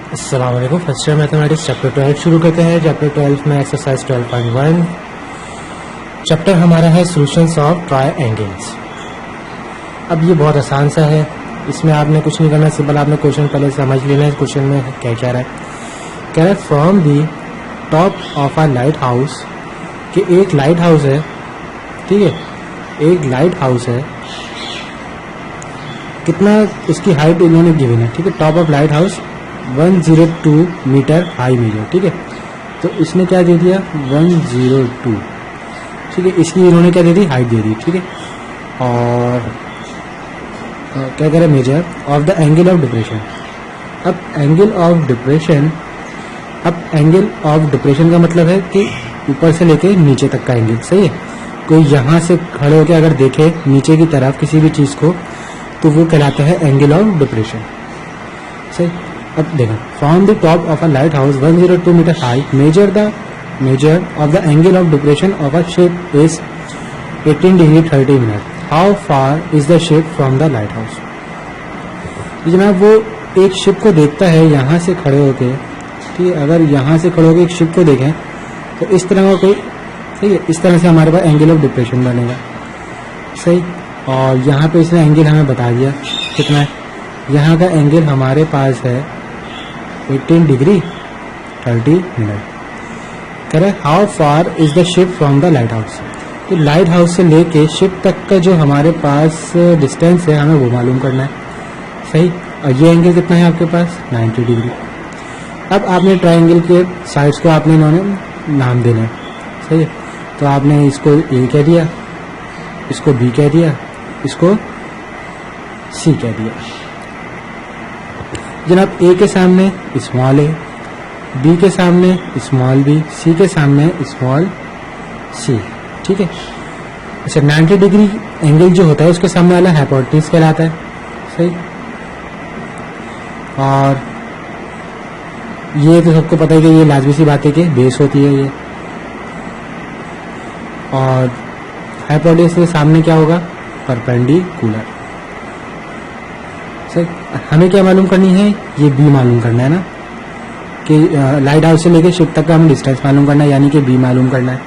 अस्सलाम वालेकुम। First year mathematics chapter 12 शुरू करते हैं। चैप्टर 12 में एक्सरसाइज 12.1 चैप्टर हमारा है सॉल्यूशंस ऑफ ट्रायंगल्स। अब ये बहुत आसान सा है, इसमें आपने कुछ नहीं करना, सिंपल आपने क्वेश्चन पहले समझ लेना है। क्वेश्चन में क्या कह रहा है, कह रहा है from the top of a light house, कि एक लाइट हाउस है, ठीक है, एक लाइट हाउस है, कितना उसकी हाइट इन्होंने गिवन है, ठीक है, top of lighthouse 102 metre high metre, ठीक है। तो इसने क्या दे दिया 102, ठीक है, इसकी इन्होंने क्या दे दी हाइट दे दी, ठीक है। और क्या करें major of the angle of depression. अब एंगल ऑफ डिप्रेशन, अब एंगल ऑफ डिप्रेशन का मतलब है कि ऊपर से लेके नीचे तक का एंगल, सही है। कोई यहाँ से खड़े होकर अगर देखे नीचे की तरफ किसी भी चीज़ को तो वो कहलाता है एंगल ऑफ डिप्रेशन, सही। अब देखो from the top of a lighthouse 102 metre high measure of the angle of depression of a ship is 18 degree 30 minute. How far is the ship from the lighthouse. जनाब वो एक ship को देखता है यहाँ से खड़े होके, ठीक है, अगर यहाँ से खड़े होके एक शिप को देखें तो इस तरह का कोई, ठीक है, इस तरह से हमारे पास एंगल ऑफ डिप्रेशन बनेगा, सही। और यहाँ पे इसने एंगल हमें बता दिया कितना है, यहाँ का एंगल हमारे पास है 18 डिग्री 30 मिनट। कह रहे how far is the ship from the light house. तो लाइट हाउस से लेके शिप तक का जो हमारे पास डिस्टेंस है हमें वो मालूम करना है, सही। और ये एंगल कितना है आपके पास 90 डिग्री। अब आपने ट्रायंगल के साइड्स को आपने इन्होंने नाम देना है, सही है। तो आपने इसको ए कह दिया, इसको बी कह दिया, इसको सी कह दिया। जनाब ए के सामने स्मॉल ए, बी के सामने स्मॉल बी, सी के सामने स्मॉल सी, ठीक है। अच्छा 90 डिग्री एंगल जो होता है उसके सामने वाला हाइपोटेन्यूज कहलाता है, सही। और ये तो सबको पता है कि ये लाजमी सी बात है कि बेस होती है ये। और हाइपोटेन्यूज के सामने क्या होगा परपेंडिकुलर, सही। हमें क्या मालूम करनी है, ये बी मालूम करना है ना, कि लाइट हाउस से लेके शिप तक का हमें डिस्टेंस मालूम करना है, यानी कि बी मालूम करना है।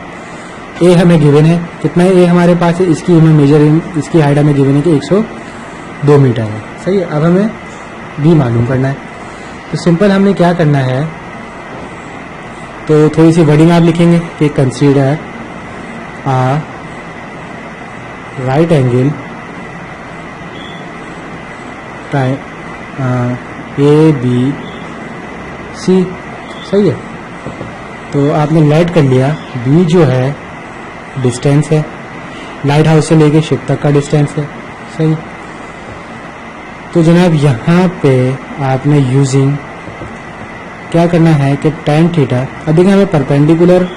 ए हमें गिवन है, कितना है ए हमारे पास है, इसकी हमें मेजर इसकी हाइट हमें गिवन है कि 102 मीटर है, सही है। अब हमें बी मालूम करना है, तो सिंपल हमने क्या करना है, तो थोड़ी सी वर्डिंग आप लिखेंगे कि consider a right angle A B C, सही है। तो आपने लाइट कर लिया, बी जो है डिस्टेंस है, लाइट हाउस से लेके शिप तक का डिस्टेंस है, सही। तो जनाब यहाँ पे आपने यूजिंग क्या करना है कि tan थीटा, अब देखिए हमें परपेंडिकुलर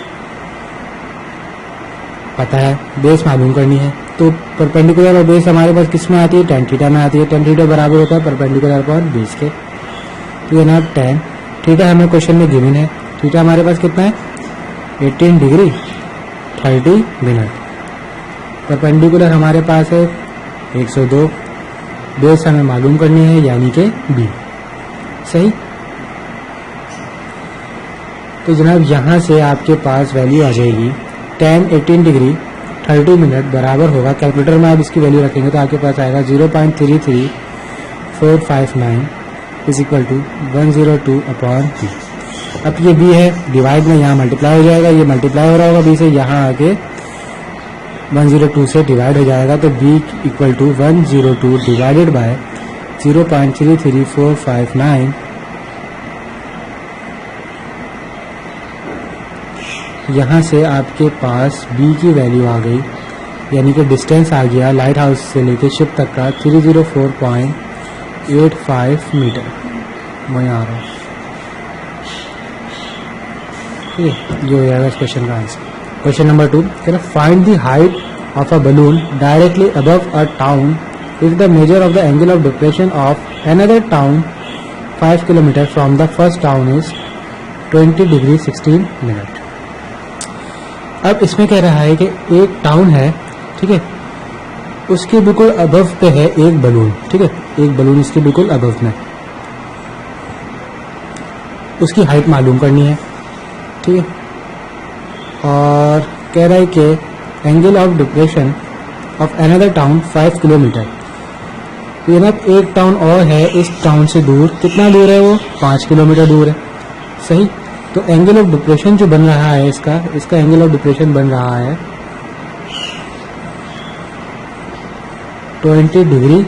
पता है, बेस मालूम करनी है, तो परपेंडिकुलर और बेस हमारे पास किस में आती है tan थीटा में आती है। tan थीटा बराबर होता है परपेंडिकुलर अपॉन बेस के। तो जनाब tan थीटा हमें क्वेश्चन में गिवन है, थीटा हमारे पास कितना है 18 डिग्री 30 मिनट। परपेंडिकुलर हमारे पास है 102, बेस हमें मालूम करनी है यानी कि बी, सही। तो जनाब यहाँ से आपके पास वैल्यू आ जाएगी tan 18 डिग्री 30 मिनट बराबर होगा, कैलकुलेटर में आप इसकी वैल्यू रखेंगे तो आपके पास आएगा 0.33459 is equal to 102 upon B. अब ये बी है, डिवाइड में यहाँ मल्टीप्लाई हो जाएगा, ये मल्टीप्लाई हो रहा होगा बी से, यहाँ आके 102 से डिवाइड हो जाएगा, तो B equal to 102 divided by 0.33459। यहाँ से आपके पास बी की वैल्यू आ गई, यानी कि डिस्टेंस आ गया लाइट हाउस से लेके शिप तक का 304.85 मीटर। मैं आ रहा हूँ, ठीक है, ये हो जाएगा इस क्वेश्चन का answer. Question number 2, find the height of a balloon directly above a town if the measure of the angle of depression of another town 5 kilometre from the first town is 20 degree 16 minute. अब इसमें कह रहा है कि एक town है, ठीक है, उसके बिल्कुल अबव पे है एक बलून, ठीक है, एक बलून इसके बिल्कुल अबव में। उसकी हाइट मालूम करनी है, ठीक है। और कह रहा है कि angle of depression of another town 5 kilometre. ये ना एक टाउन और है इस टाउन से दूर, कितना दूर है वो? 5 किलोमीटर दूर है, सही। तो एंगल ऑफ डिप्रेशन जो बन रहा है इसका एंगल ऑफ डिप्रेशन बन रहा है 20 डिग्री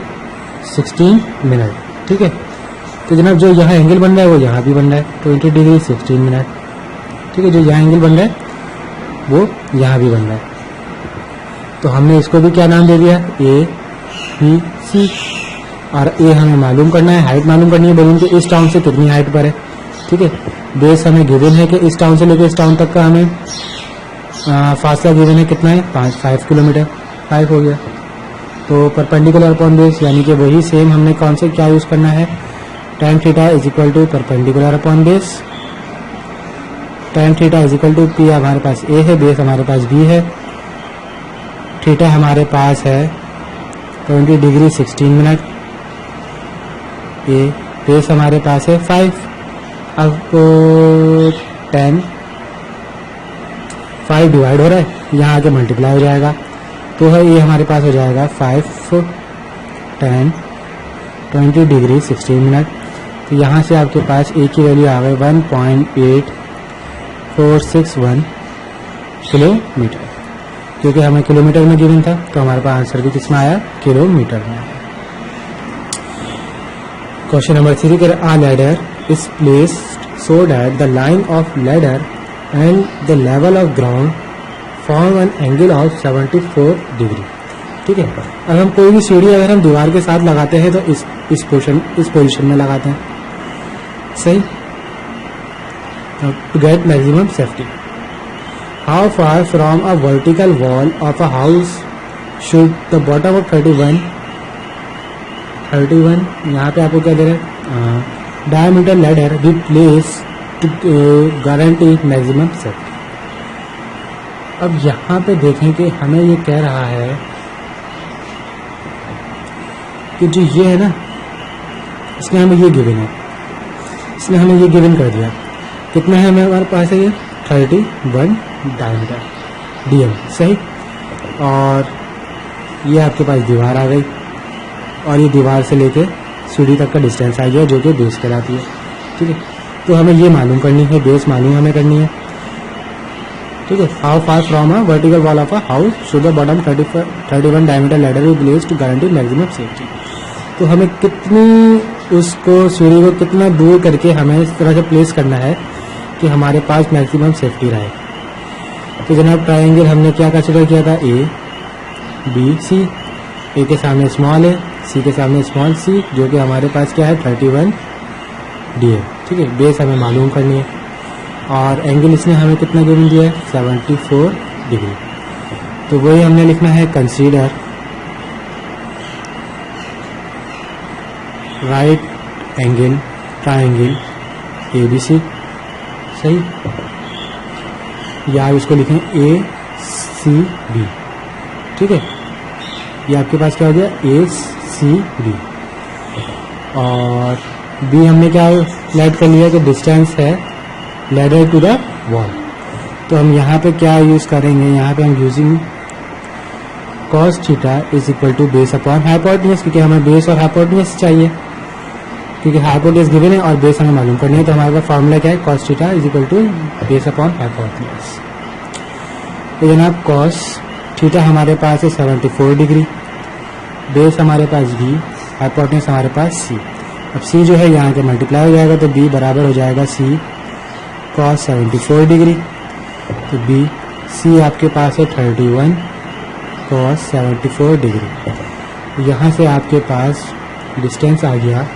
16 मिनट, ठीक है। तो जनाब जो यहाँ एंगल बन रहा है वो यहाँ भी बन रहा है 20 डिग्री 16 मिनट, ठीक है। जो यहाँ एंगल बन रहा है वो यहाँ भी बन रहा है। तो हमने इसको भी क्या नाम दे दिया? A B C. और ए हमें मालूम करना है, हाइट मालूम करनी है बलून के इस टाउन से कितनी हाइट पर है, ठीक है। बेस हमें गिवन है कि इस टाउन से लेकर इस टाउन तक का हमें फासला गिवन है, कितना है? 5 किलोमीटर, 5 हो गया। तो परपेंडिकुलर अपॉन बेस, यानी कि वही सेम हमने कौन से क्या यूज़ करना है? tan theta is equal to perpendicular upon base. tan theta is equal to P हमारे पास ए है, बेस हमारे पास बी है, थीटा हमारे पास है 20 डिग्री 16 मिनट, ए बेस हमारे पास है 5। अब 5 डिवाइड हो रहा है, यहाँ आके मल्टीप्लाई हो जाएगा, तो है ये हमारे पास हो जाएगा 5 tan 20 डिग्री 16 मिनट। तो यहाँ से आपके पास ए की वैल्यू आ गई 1.8461 किलोमीटर, क्योंकि हमें किलोमीटर में गिवन था, तो हमारे पास आंसर भी किसमें आया? किलोमीटर में। क्वेश्चन नंबर 3 कर a ladder is placed so that the line of ladder and the level of ground form an angle of 74 degree, ठीक है। अब हम कोई भी सीढ़ी अगर हम दीवार के साथ लगाते हैं तो इस पोजीशन में लगाते हैं, सही। To get maximum safety, how far from a vertical wall of a house should the bottom of 31 यहाँ पे आपको क्या दे रहे हैं? Diameter ladder be place to guarantee maximum safety. अब यहाँ पे देखें कि हमें ये कह रहा है कि जो ये है ना, इसने हमें ये गिवन है, इसने हमें ये गिवन कर दिया, कितना है हमारे पास है? ये 31 डायमीटर डीएम, सही। और ये आपके पास दीवार आ गई, और ये दीवार से लेके सीढ़ी तक का डिस्टेंस आ गया, जो कि बेस कहलाती है, ठीक है। तो हमें ये मालूम करनी है, बेस मालूम हमें करनी है, ठीक है। How far from a vertical wall of a house should the bottom 31 diameter ladder be placed to guarantee maximum safety. तो हमें कितनी उसको सीढ़ी को कितना दूर करके हमें इस तरह से प्लेस करना है कि हमारे पास मैक्सिमम सेफ्टी रहे। तो जनाब ट्राइंगल हमने क्या कंसिडर किया था? ए बी सी। ए के सामने स्मॉल है, सी के सामने स्मॉल सी, जो कि हमारे पास क्या है? 31 डी है, ठीक है। बेस हमें मालूम करनी है, और एंगल इसने हमें कितना गिवन दिया है? 74 डिग्री। तो वही हमने लिखना है consider right angle triangle A B C, सही। या आप इसको लिखें ए सी बी, ठीक है। ये आपके पास क्या हो गया? ए सी बी। और बी हमने क्या ऐड कर लिया कि डिस्टेंस है लैडर टू द वॉल। तो हम यहाँ पे क्या यूज़ करेंगे? यहाँ पे हम using cos theta is equal to base upon hypotenuse, क्योंकि हमें बेस और हाइपोटेन्यूज चाहिए, क्योंकि हाइपोटेन्यूज गिवन है और बेस हमें मालूम करनी है। तो हमारे पास फॉर्मूला क्या है? Cos theta is equal to base upon hypotenuse. तो जनाब कॉस थीटा हमारे पास है 74 डिग्री, बेस हमारे पास बी, हाइपोटेन्यूज हमारे पास सी। अब सी जो है यहाँ के मल्टीप्लाई हो जाएगा, तो बी बराबर हो जाएगा सी कॉस 74 डिग्री। तो बी सी आपके पास है 31 कॉस 74 डिग्री। यहाँ से आपके पास डिस्टेंस आ गया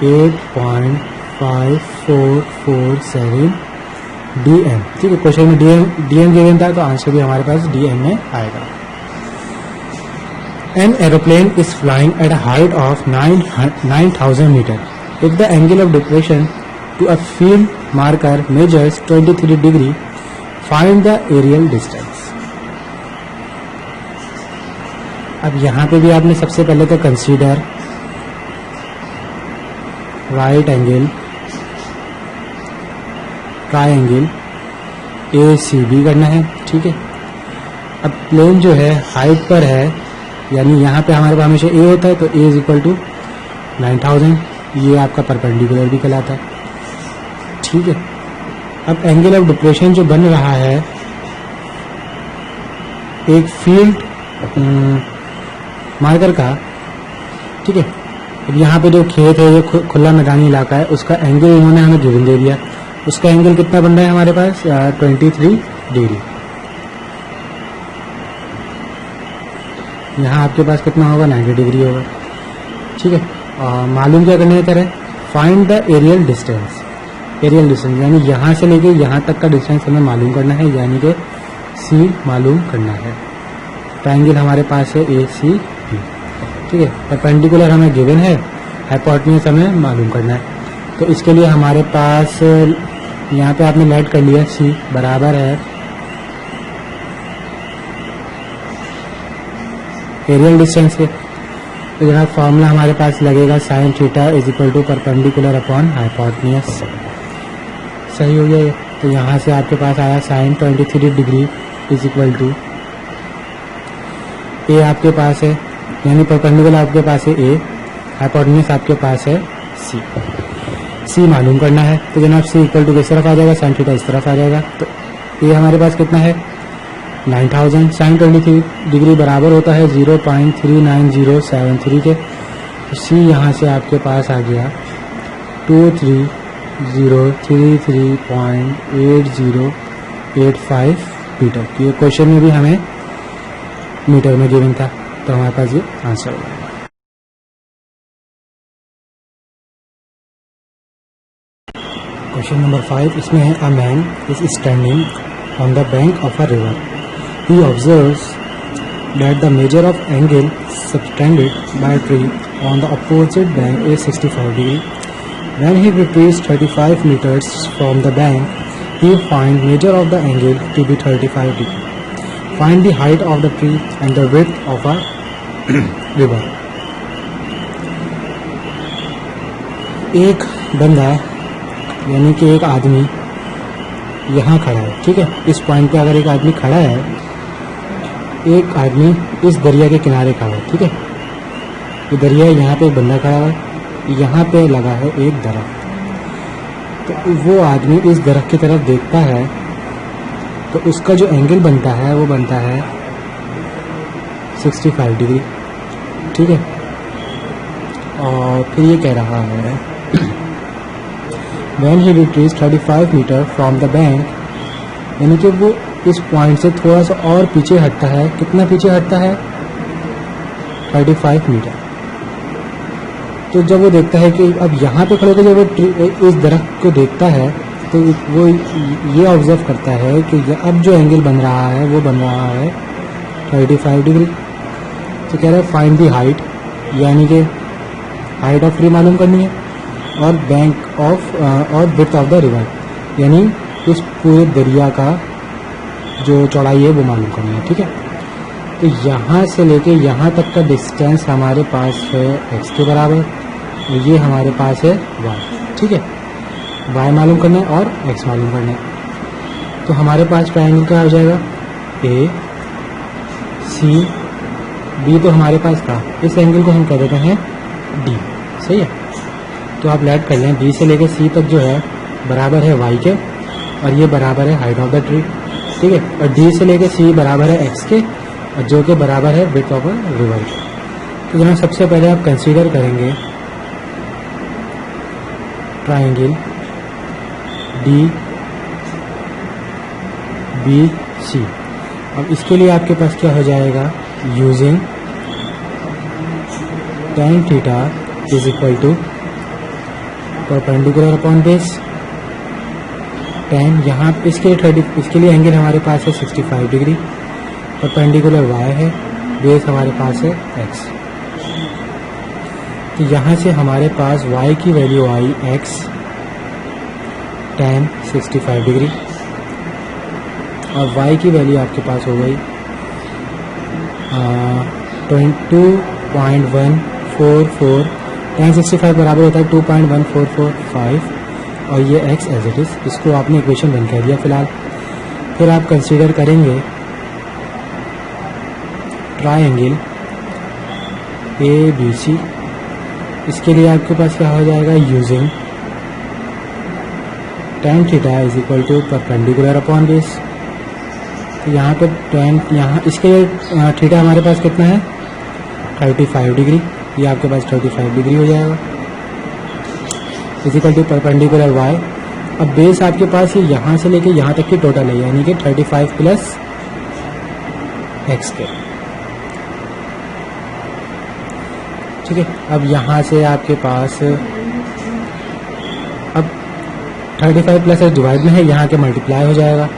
8.5447 DM, ठीक है। क्वेश्चन में डीएम गिवन था, तो आंसर भी हमारे पास डीएम में आएगा। An aeroplane is flying at a height of 9,000 meters. If the angle of depression to a field marker measures 23 degree, find the aerial distance. अब यहाँ पे भी आपने सबसे पहले तो consider right angle triangle A C B करना है, ठीक है। अब प्लेन जो है हाइट पर है, यानी यहाँ पे हमारे पास हमेशा ए होता है, तो ए इज इक्वल टू 9000, ये आपका परपेंडिकुलर भी कहलाता है, ठीक है। अब एंगल ऑफ डिप्रेशन जो बन रहा है एक फील्ड मार्कर का, ठीक है। अब यहाँ पे जो खेत है, ये खुला मैदानी इलाका है, उसका एंगल इन्होंने हमें गिवन दे दिया। उसका एंगल कितना बन रहा है हमारे पास 23 डिग्री। यहाँ आपके पास कितना होगा 90 डिग्री होगा, ठीक है। मालूम क्या करने का है, find the aerial distance. Aerial distance यानी यहाँ से लेके यहाँ तक का डिस्टेंस हमें मालूम करना है, यानी कि सी मालूम करना है। ट्रायंगल हमारे पास है ए सी बी, ठीक है। परपेंडिकुलर हमें गिवन है, हाइपोटेन्यूज हमें मालूम करना है। तो इसके लिए हमारे पास यहाँ पे आपने लेट कर लिया, सी बराबर है एरियल डिस्टेंस के। तो जनाब फॉर्मूला हमारे पास लगेगा sine theta is equal to perpendicular upon hypotenuse. सही हो गया ये। तो यहाँ से आपके पास आया sine 23 degree is equal to a आपके पास है, यानी परपेंडिकुलर आपके पास है ए, हाइपोटेन्यूज आपके पास है सी। सी मालूम करना है, तो जनाब सी इक्वल टू किस तरफ आ जाएगा, साइन थीटा इस तरफ आ जाएगा। तो ए हमारे पास कितना है 9000, साइन 23 डिग्री बराबर होता है 0.39073 के। तो सी यहाँ से आपके पास आ गया 2303.8085 मीटर। ये क्वेश्चन में भी हमें मीटर में गिवन था, तो हमारे पास ये आंसर होगा। क्वेश्चन नंबर 5, इसमें है a man is standing on the bank of a river. He observes that the measure of angle subtended by a tree on the opposite bank is 65 degree. When he retreats 35 meters from the bank, he finds measure of the angle to be 35 degree. Find the height of the tree and the width of a river. एक बंदा यानी कि एक आदमी यहाँ खड़ा है, ठीक है। इस पॉइंट पे अगर एक आदमी खड़ा है, एक आदमी इस दरिया के किनारे खड़ा है, ठीक है। ये दरिया है, यहाँ पे एक बंदा खड़ा है, यहाँ पे लगा है एक दरख्त। तो वो आदमी इस दरख्त की तरफ देखता है, तो उसका जो एंगल बनता है वो बनता है 65 डिग्री, ठीक है। और फिर ये कह रहा है When he retreats 35 metre from the bank, यानी कि वो इस पॉइंट से थोड़ा सा और पीछे हटता है। कितना पीछे हटता है 35 मीटर। तो जब वो देखता है कि अब यहाँ पे खड़े होकर जब वो इस दरख्त को देखता है, तो वो ये ऑब्जर्व करता है कि अब जो एंगल बन रहा है वो बन रहा है 35 डिग्री। तो कह रहा है फाइंड दी हाइट, यानी कि हाइट ऑफ ट्री मालूम करनी है, और बैंक ऑफ और विड्थ ऑफ द रिवर, यानी इस पूरे दरिया का जो चौड़ाई है वो मालूम करनी है, ठीक है। तो यहाँ से लेके यहाँ तक का डिस्टेंस हमारे पास है x के बराबर, और ये हमारे पास है y, ठीक है। y मालूम करना है और x मालूम करना है। तो हमारे पास ट्रायंगल क्या हो जाएगा ए सी बी, तो हमारे पास था, इस एंगल को हम कह देते हैं डी, सही है। तो आप लेट कर लें, बी से लेके सी तक जो है बराबर है y के, और ये बराबर है हाइट ऑफ द ट्री, ठीक है। और डी से लेके सी बराबर है x के, और जो कि बराबर है विड्थ ऑफ द रिवर के। तो जनाब सबसे पहले आप कंसीडर करेंगे ट्रायंगल डी बी सी। अब इसके लिए आपके पास क्या हो जाएगा, using tan theta is equal to perpendicular upon base tan, यहाँ इसके लिए एंगल हमारे पास है 65 डिग्री, परपेंडिकुलर y है, बेस हमारे पास है x। तो यहाँ से हमारे पास y की वैल्यू आई x tan 65 डिग्री, और y की वैल्यू आपके पास हो गई 22.144। tan 65 बराबर होता है 2.1445 और ये x एज इट इज़, इसको आपने इक्वेशन 1 कह दिया फिलहाल। फिर आप कंसीडर करेंगे ट्रायंगल ABC। इसके लिए आपके पास क्या हो जाएगा, using tan theta is equal to perpendicular upon base. तो यहाँ पर tan, यहाँ इसके थीटा हमारे पास कितना है 35 डिग्री, ये आपके पास 35 डिग्री हो जाएगा, is equal to perpendicular y। अब बेस आपके पास ये यहाँ से लेके यहाँ तक की टोटल है, यानी कि 35 प्लस x के। ठीक है, अब यहाँ से आपके पास अब 35 प्लस x डिवाइड में है, यहाँ के मल्टीप्लाई हो जाएगा।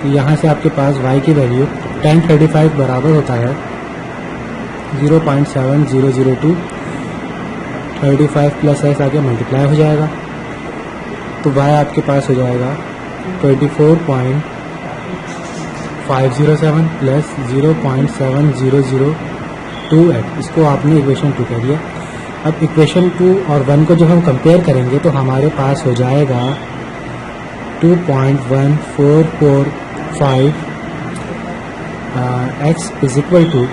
तो यहाँ से आपके पास y की वैल्यू tan 35 बराबर होता है 0.7002, 35 प्लस x आगे मल्टीप्लाई हो जाएगा, तो y आपके पास हो जाएगा 24.507 प्लस 0.7002x। इसको आपने इक्वेशन 2 कह दिया। अब इक्वेशन 2 और 1 को जब हम कंपेयर करेंगे तो हमारे पास हो जाएगा 2.1445 x is equal to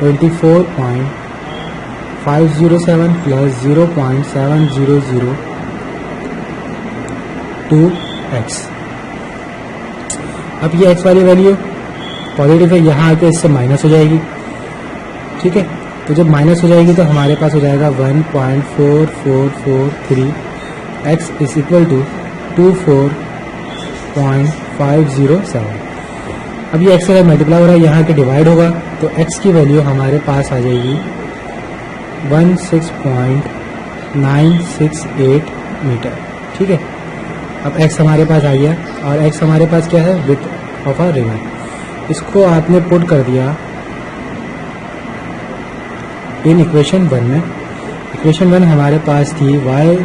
24.507 plus 0.7002x। अब ये x वाली वैल्यू पॉजिटिव है, यहाँ आके इससे माइनस हो जाएगी। ठीक है, तो जब माइनस हो जाएगी तो हमारे पास हो जाएगा 1.4443 x इज इक्वल टू 24.507। अब ये x से मल्टीप्लाई हो रहा है, यहाँ के डिवाइड होगा, तो x की वैल्यू हमारे पास आ जाएगी 16.968 मीटर। ठीक है, अब x हमारे पास आ गया, और x हमारे पास क्या है, विड्थ ऑफ अ रिवर। इसको आपने पुट कर दिया इन इक्वेशन 1 में। इक्वेशन 1 हमारे पास थी y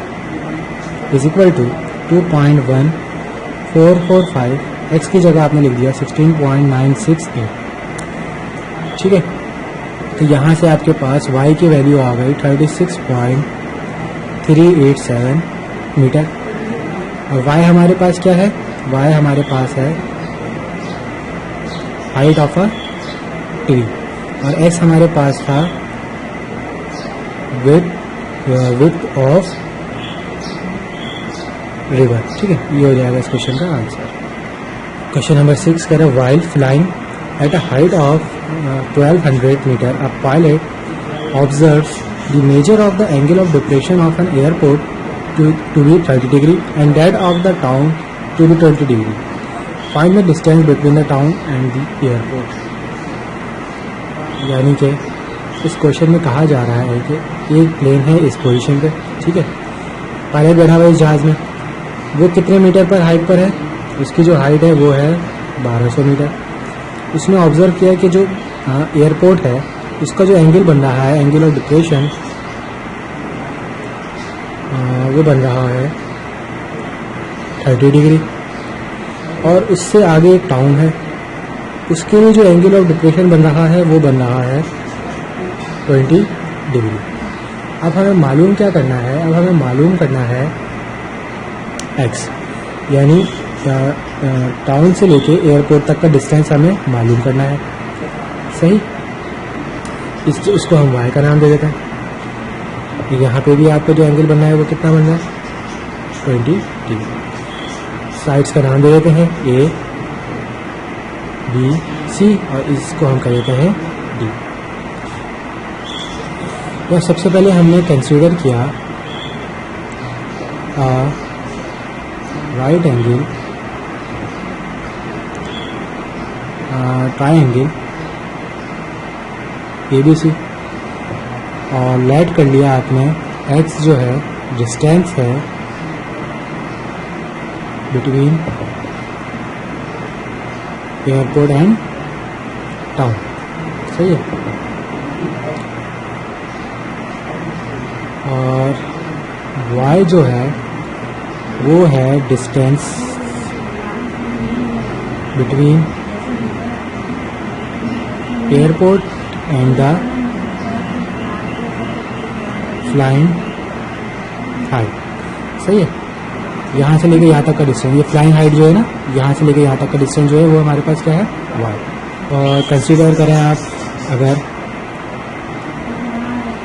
is equal to 2.1445, x की जगह आपने लिख दिया 16.968। ठीक है, तो यहाँ से आपके पास y की वैल्यू आ गई 36.387 मीटर। और y हमारे पास क्या है, y हमारे पास है हाइट ऑफ अ ट्री, और x हमारे पास था विड्थ ऑफ रिवर। ठीक है, ये हो जाएगा इस क्वेश्चन का आंसर। क्वेश्चन नंबर 6 कह रहा है, while flying at a height of 1200 metre a pilot observes the measure of the angle of depression of an airport to be 30 degree and that of the town to be 20 degree. Find the distance between the town and the airport. यानी कि इस question में कहा जा रहा है कि एक प्लेन है इस पोजीशन पे, ठीक है, पायलट बैठा हुआ है इस जहाज़ में, वो कितने मीटर पर हाइट पर है, उसकी जो हाइट है वो है 1200 मीटर। उसने ऑब्जर्व किया कि जो एयरपोर्ट है उसका जो एंगल बन रहा है, एंगल ऑफ डिप्रेशन, वो बन रहा है 30 डिग्री, और उससे आगे एक टाउन है, उसके लिए जो एंगल ऑफ डिप्रेशन बन रहा है वो बन रहा है 20 डिग्री। अब हमें मालूम क्या करना है, अब हमें मालूम करना है x, यानी टाउन से लेके एयरपोर्ट तक का डिस्टेंस हमें मालूम करना है। सही, इसको हम y का नाम दे देते हैं। यहाँ पे भी आपको जो एंगल बनना है वो कितना बनना है, 20 डिग्री। साइड्स का नाम दे देते हैं A, B, C, और इसको हम कह देते हैं D। तो सबसे पहले हमने कंसीडर किया राइट एंगल ट्रायंगल ABC, और लेट कर लिया आपने x जो है डिस्टेंस है बिटवीन एयरपोर्ट एंड टाउन। सही है, और y जो है वो है distance between airport and the flying height. सही है। यहाँ से लेके यहाँ तक का डिस्टेंस, ये फ्लाइंग हाइट जो है ना, यहाँ से लेके यहाँ तक का डिस्टेंस जो है वो हमारे पास क्या है, y। और कंसीडर करें आप अगर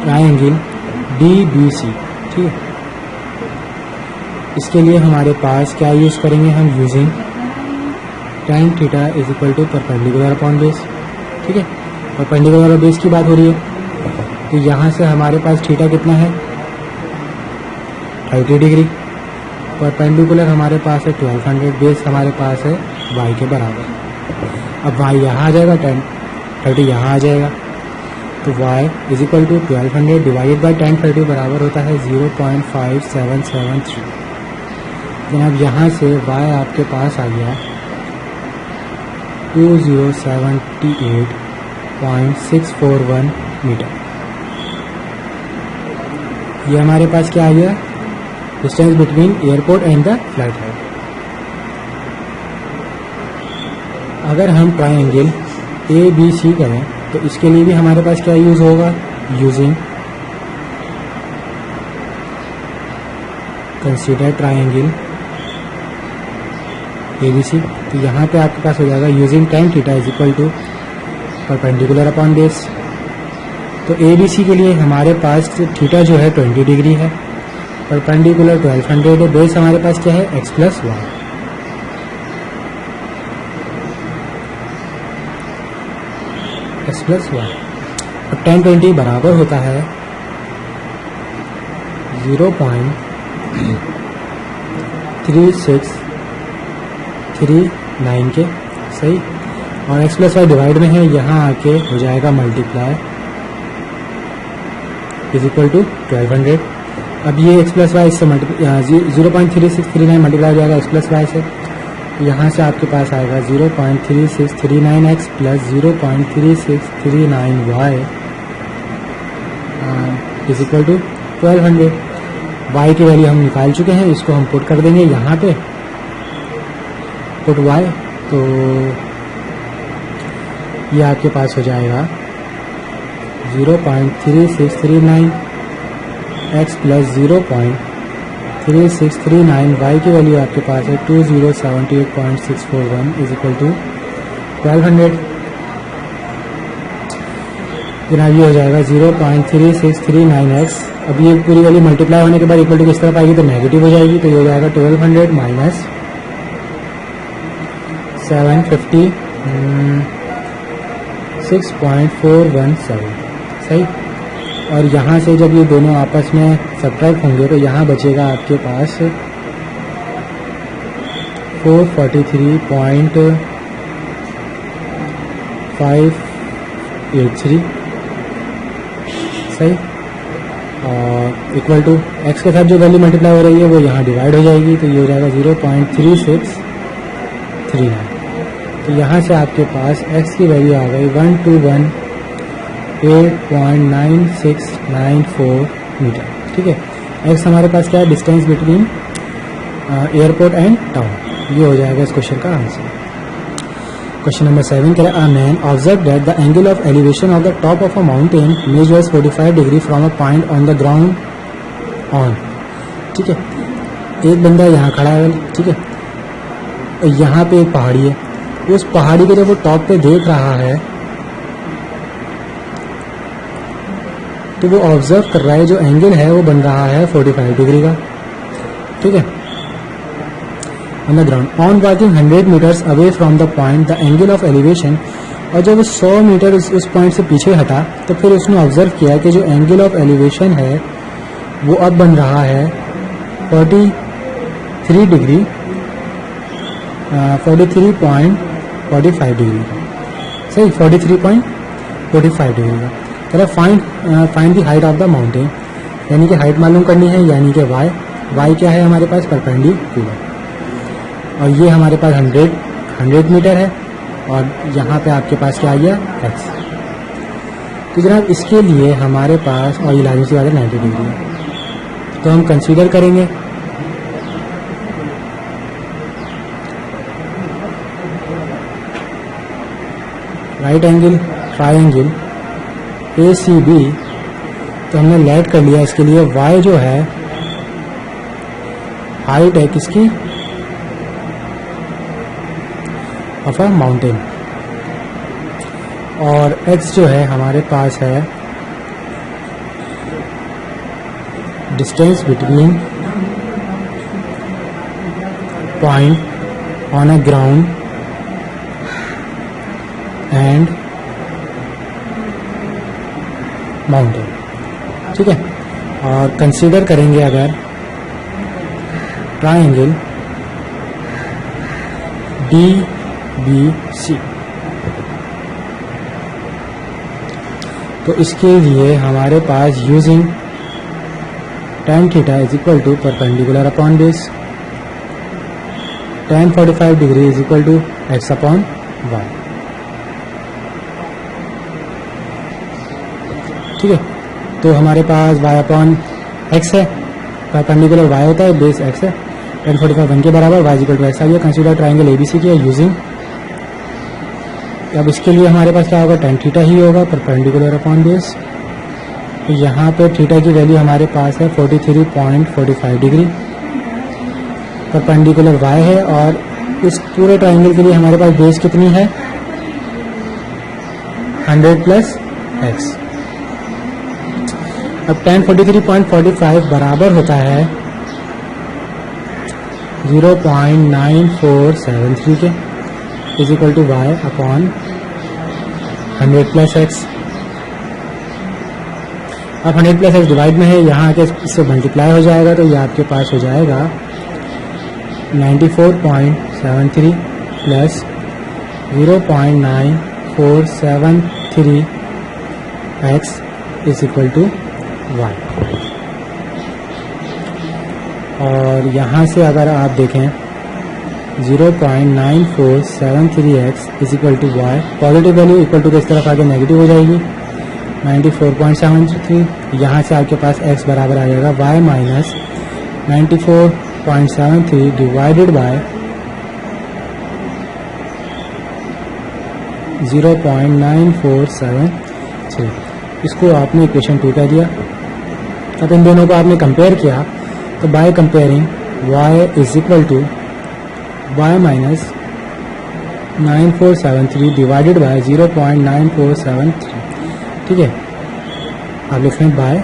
ट्रायंगल DBC, ठीक है, इसके लिए हमारे पास क्या यूज़ करेंगे हम, using tan theta is equal to perpendicular upon base, ठीक है। परपेंडिकुलर बेस की बात हो रही है, तो यहाँ से हमारे पास थीटा कितना है, 30 डिग्री। परपेंडिकुलर हमारे पास है 1200, बेस हमारे पास है y के बराबर। अब y यहाँ आ जाएगा, 30 यहाँ आ जाएगा, तो y is equal to 1200 divided by 1030 बराबर होता है 0.5773। जनाब यहाँ से y आपके पास आ गया 2078.641 मीटर। ये हमारे पास क्या आ गया, distance between airport and the flight height. अगर हम ट्रायंगल ABC करें तो इसके लिए भी हमारे पास क्या यूज़ होगा, यूजिंग कंसीडर ट्रायंगल ABC। तो यहाँ पे आपके पास हो जाएगा using tan theta is equal to perpendicular upon base. तो ABC के लिए हमारे पास थीटा जो है 20 डिग्री है, परपेंडिकुलर 1200 है, बेस हमारे पास क्या है, x plus Y. x plus Y. अब 1020 बराबर होता है 0.3639 के, सही। और x प्लस वाई डिवाइड में है, यहाँ आके हो जाएगा मल्टीप्लाई इज इक्वल टू 1200। अब ये x प्लस वाई इससे 0.3639 मल्टीप्लाई हो जाएगा x प्लस वाई से, यहाँ से आपके पास आएगा 0.3639x plus 0.3639y is equal to 1200। y की वैल्यू हम निकाल चुके हैं, इसको हम पुट कर देंगे यहाँ पे, पुट y, तो ये आपके पास हो जाएगा 0.3639 x प्लस 0.3639 y की वैल्यू आपके पास है 2078.641 इज इक्वल टू 1200। जनाब ये हो जाएगा 0.3639x। अब ये पूरी वैल्यू मल्टीप्लाई होने के बाद इक्वल टू किस तरफ आएगी, तो नेगेटिव हो जाएगी, तो ये हो जाएगा 1200 माइनस 750 6.417, सही। और यहाँ से जब ये दोनों आपस में सब्ट्रैक्ट होंगे तो यहाँ बचेगा आपके पास 443.583, सही। और इक्वल टू x के साथ जो वैल्यू मल्टीप्लाई हो रही है वो यहाँ डिवाइड हो जाएगी, तो ये हो जाएगा 0.3639। तो यहाँ से आपके पास x की वैल्यू आ गई 121.9694 मीटर, ठीक है। x हमारे पास क्या है, distance between airport and town. ये हो जाएगा इस क्वेश्चन का आंसर। क्वेश्चन नंबर 7 कह रहा है, a man observe that the angle of elevation of the top of a mountain measures 45 degree from a point on the ground on, ठीक है। एक बंदा यहाँ खड़ा है, ठीक है, यहाँ पे एक पहाड़ी है, उस पहाड़ी के जब वो टॉप पे देख रहा है तो वो ऑब्जर्व कर रहा है जो एंगल है वो बन रहा है 45 डिग्री का, ठीक है, on the ground. On walking 100 metres away from the point the angle of elevation, और जब वो 100 मीटर उस पॉइंट से पीछे हटा तो फिर उसने ऑब्जर्व किया कि जो एंगल ऑफ एलिवेशन है वो अब बन रहा है 43 डिग्री 43.45 डिग्री का, सही, 43.45 डिग्री का। चलो find the height of the mountain, यानी कि हाइट मालूम करनी है, यानी कि y क्या है हमारे पास, परपेंडिकुलर, और ये हमारे पास 100 मीटर है, और यहाँ पे आपके पास क्या आ गया, x। तो जनाब इसके लिए हमारे पास, और ये लाजमी सी बात है 90 डिग्री है, तो हम कंसीडर करेंगे राइट एंगल ट्रायंगल ACB। तो हमने लेट कर लिया, इसके लिए y जो है हाइट है किसकी, ऑफ अ माउंटेन, और x जो है हमारे पास है distance between point on a ground and mountain, ठीक है। और कंसीडर करेंगे अगर ट्राइंगल DBC, तो इसके लिए हमारे पास using tan theta is equal to perpendicular upon base, tan 45 degree is equal to x upon y, ठीक है। तो हमारे पास y अपॉन x है, परपेंडिकुलर y होता है, बेस x है, tan 45 1 के बराबर, y is equal to x आ गया। कंसीडर ट्राइंगल ABC किया यूजिंग, अब इसके लिए हमारे पास क्या होगा, tan थीटा ही होगा, परपेंडिकुलर अपॉन बेस। तो यहाँ पे थीटा की वैल्यू हमारे पास है 43.45 डिग्री, परपेंडिकुलर y है, और इस पूरे ट्राइंगल के लिए हमारे पास बेस कितनी है, 100 प्लस x। अब tan 43.45 बराबर होता है 0.9473 के, is equal to y upon 100 plus x। अब 100 प्लस x डिवाइड में है, यहाँ आके इससे मल्टीप्लाई हो जाएगा, तो ये आपके पास हो जाएगा 94.73 plus 0.9473 x is equal to y। और यहाँ से अगर आप देखें 0.9473x is equal to y, positive value equal to इस तरफ आगे नेगेटिव हो जाएगी 94.73, यहाँ से आपके पास x बराबर आ जाएगा y माइनस 94.73 डिवाइडेड बाय 0.9473। इसको आपने इक्वेशन 2 कह दिया। अब इन दोनों को आपने कंपेयर किया, तो by comparing y is equal to y minus 9473 divided by 0.9473, ठीक है। आप लिख रहे हैं बाय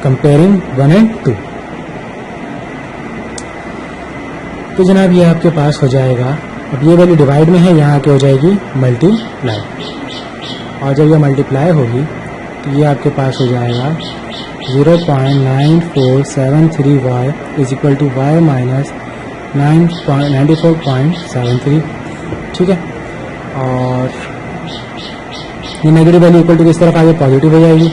कंपेयरिंग 1 एंड 2। तो जनाब ये आपके पास हो जाएगा, अब ये वैल्यू डिवाइड में है, यहाँ आके हो जाएगी मल्टीप्लाई, और जब ये मल्टीप्लाई होगी तो ये आपके पास हो जाएगा 0.9473y is equal to y minus 94.73, ठीक है। और ये नेगेटिव वैल्यू इक्वल टू किस तरफ आगे पॉजिटिव हो जाएगी,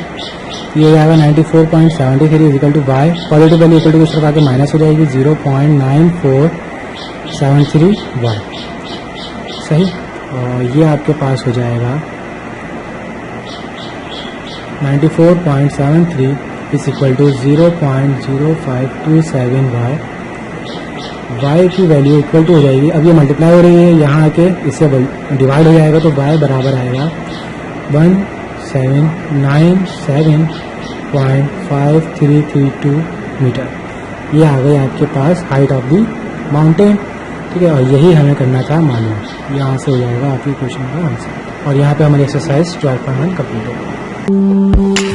ये आएगा 94.73 is equal to y, positive value equal to किस तरफ आगे माइनस हो जाएगी 0.9473y, सही। और ये आपके पास हो जाएगा 94.73 is equal to 0.0527y, y की वैल्यू इक्वल टू हो जाएगी, अब ये मल्टीप्लाई हो रही है, यहाँ आके इससे डिवाइड हो जाएगा, तो y बराबर आएगा 1797.5332 मीटर। ये आ गई आपके पास हाइट ऑफ दी माउंटेन, ठीक है। और यही हमें करना था मालूम, यहाँ से हो जाएगा आपके क्वेश्चन का आंसर। और यहाँ पे हमारी एक्सरसाइज 12.1 कंप्लीट होगी।